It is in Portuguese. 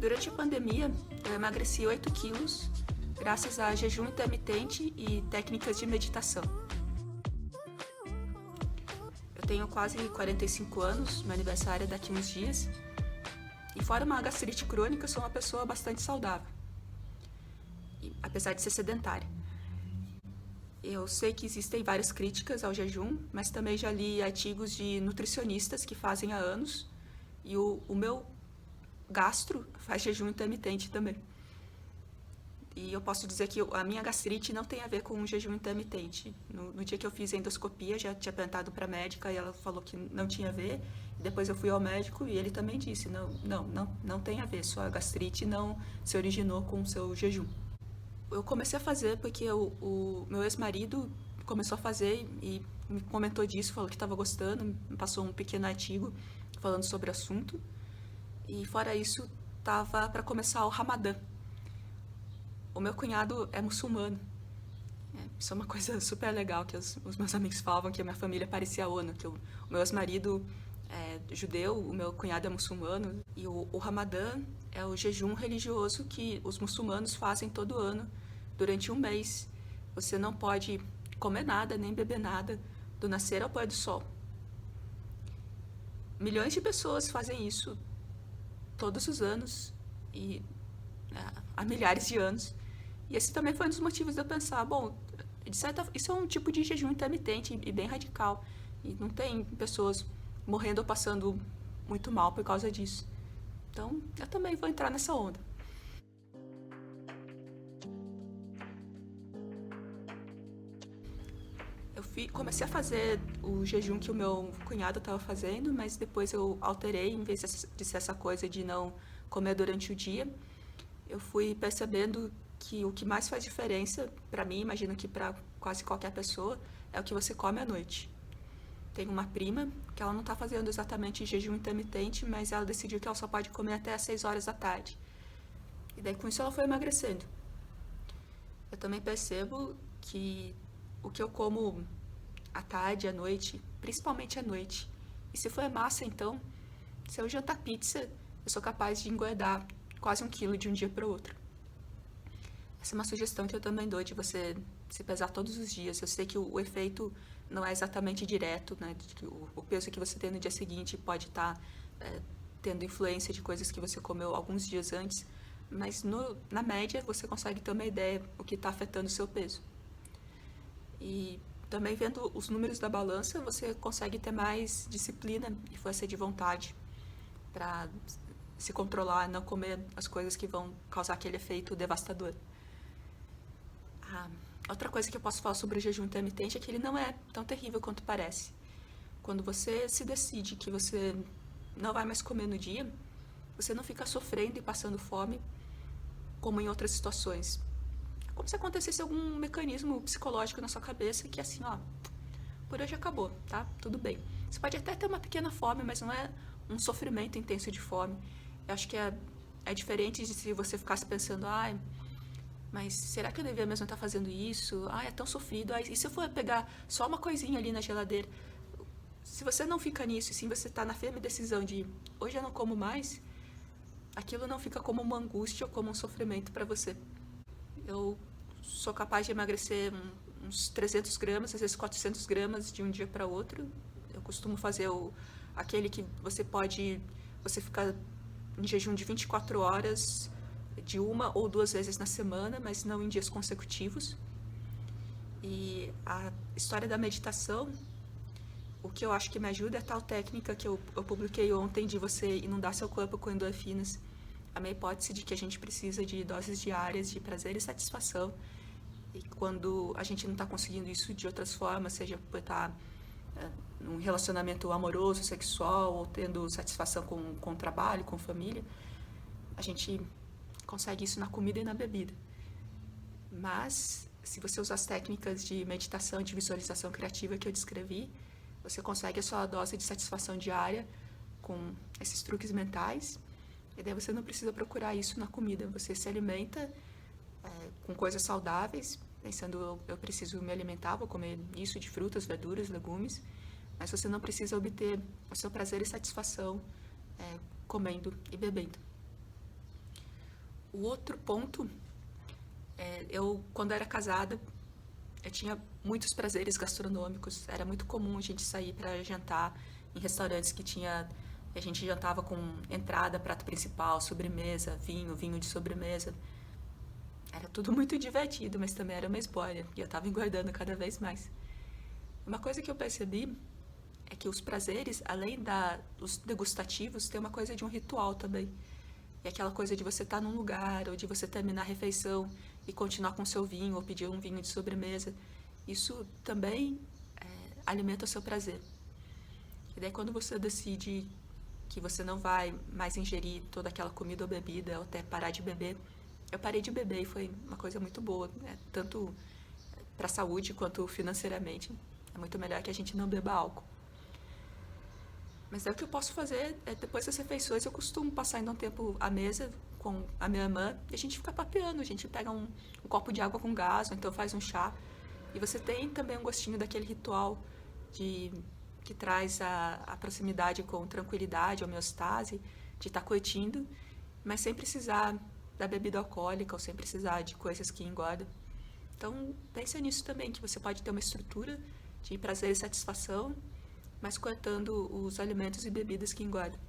Durante a pandemia, eu emagreci 8 quilos graças a jejum intermitente e técnicas de meditação. Eu tenho quase 45 anos, meu aniversário é daqui uns dias, e fora uma gastrite crônica, sou uma pessoa bastante saudável, apesar de ser sedentária. Eu sei que existem várias críticas ao jejum, mas também já li artigos de nutricionistas que fazem há anos, e o meu gastro faz jejum intermitente também. E eu posso dizer que a minha gastrite não tem a ver com o jejum intermitente. No dia que eu fiz a endoscopia, já tinha perguntado para a médica e ela falou que não tinha a ver. E depois eu fui ao médico e ele também disse, não tem a ver, sua gastrite não se originou com o seu jejum. Eu comecei a fazer porque o meu ex-marido começou a fazer e me comentou disso, falou que estava gostando, me passou um pequeno artigo falando sobre o assunto. E fora isso, estava para começar o Ramadã. O meu cunhado é muçulmano. Isso é uma coisa super legal que os meus amigos falavam que a minha família parecia a ONU, que o meu ex-marido é judeu, o meu cunhado é muçulmano. E o Ramadã é o jejum religioso que os muçulmanos fazem todo ano, durante um mês. Você não pode comer nada, nem beber nada, do nascer ao pôr do sol. Milhões de pessoas fazem isso todos os anos, e há milhares de anos. E esse também foi um dos motivos de eu pensar, bom, isso é um tipo de jejum intermitente e bem radical. E não tem pessoas morrendo ou passando muito mal por causa disso. Então, eu também vou entrar nessa onda. Comecei a fazer o jejum que o meu cunhado estava fazendo, mas depois eu alterei, em vez de ser essa coisa de não comer durante o dia, eu fui percebendo que o que mais faz diferença, para mim, imagino que para quase qualquer pessoa, é o que você come à noite. Tenho uma prima que ela não está fazendo exatamente jejum intermitente, mas ela decidiu que ela só pode comer até às 6 horas da tarde. E daí com isso ela foi emagrecendo. Eu também percebo que o que eu como à tarde, à noite, principalmente à noite, e se for massa então, se eu jantar pizza, eu sou capaz de engordar quase 1 quilo de um dia para o outro. Essa é uma sugestão que eu também dou de você se pesar todos os dias. Eu sei que o efeito não é exatamente direto, né? O peso que você tem no dia seguinte pode estar tendo influência de coisas que você comeu alguns dias antes, mas na média você consegue ter uma ideia do que está afetando o seu peso. E também vendo os números da balança, você consegue ter mais disciplina e força de vontade para se controlar, não comer as coisas que vão causar aquele efeito devastador. Outra coisa que eu posso falar sobre o jejum intermitente é que ele não é tão terrível quanto parece. Quando você se decide que você não vai mais comer no dia, você não fica sofrendo e passando fome como em outras situações. É como se acontecesse algum mecanismo psicológico na sua cabeça que assim, ó, por hoje acabou, tá? Tudo bem. Você pode até ter uma pequena fome, mas não é um sofrimento intenso de fome. Eu acho que é diferente de se você ficasse pensando, mas será que eu devia mesmo estar fazendo isso? É tão sofrido. E se eu for pegar só uma coisinha ali na geladeira? Se você não fica nisso, e sim você está na firme decisão de hoje eu não como mais, aquilo não fica como uma angústia ou como um sofrimento para você. Eu sou capaz de emagrecer uns 300 gramas, às vezes 400 gramas de um dia para outro. Eu costumo fazer aquele que você fica em jejum de 24 horas, de 1 ou 2 vezes na semana, mas não em dias consecutivos. E a história da meditação, o que eu acho que me ajuda é a tal técnica que eu publiquei ontem de você inundar seu corpo com endorfinas. A minha hipótese de que a gente precisa de doses diárias de prazer e satisfação. E quando a gente não está conseguindo isso de outras formas, seja por estar num relacionamento amoroso, sexual, ou tendo satisfação com o trabalho, com família, a gente consegue isso na comida e na bebida. Mas, se você usar as técnicas de meditação e de visualização criativa que eu descrevi, você consegue a sua dose de satisfação diária com esses truques mentais, e daí você não precisa procurar isso na comida. Você se alimenta com coisas saudáveis, pensando, eu preciso me alimentar, vou comer isso de frutas, verduras, legumes, mas você não precisa obter o seu prazer e satisfação comendo e bebendo. O outro ponto eu, quando era casada, eu tinha muitos prazeres gastronômicos. Era muito comum a gente sair para jantar em restaurantes que tinha. A gente jantava com entrada, prato principal, sobremesa, vinho de sobremesa. Era tudo muito divertido, mas também era uma esbórnia. E eu estava engordando cada vez mais. Uma coisa que eu percebi é que os prazeres, além dos degustativos, tem uma coisa de um ritual também. E aquela coisa de você estar num lugar, ou de você terminar a refeição e continuar com seu vinho, ou pedir um vinho de sobremesa. Isso também alimenta o seu prazer. E daí quando você decide que você não vai mais ingerir toda aquela comida ou bebida, ou até parar de beber, eu parei de beber e foi uma coisa muito boa, né? Tanto para a saúde quanto financeiramente. É muito melhor que a gente não beba álcool. Mas é o que eu posso fazer, depois das refeições eu costumo passar ainda um tempo à mesa com a minha irmã e a gente fica papeando, a gente pega um copo de água com gás, ou então faz um chá. E você tem também um gostinho daquele ritual que traz a proximidade com tranquilidade, homeostase, de estar curtindo, mas sem precisar da bebida alcoólica ou sem precisar de coisas que engordam. Então, pense nisso também, que você pode ter uma estrutura de prazer e satisfação, mas cortando os alimentos e bebidas que engordam.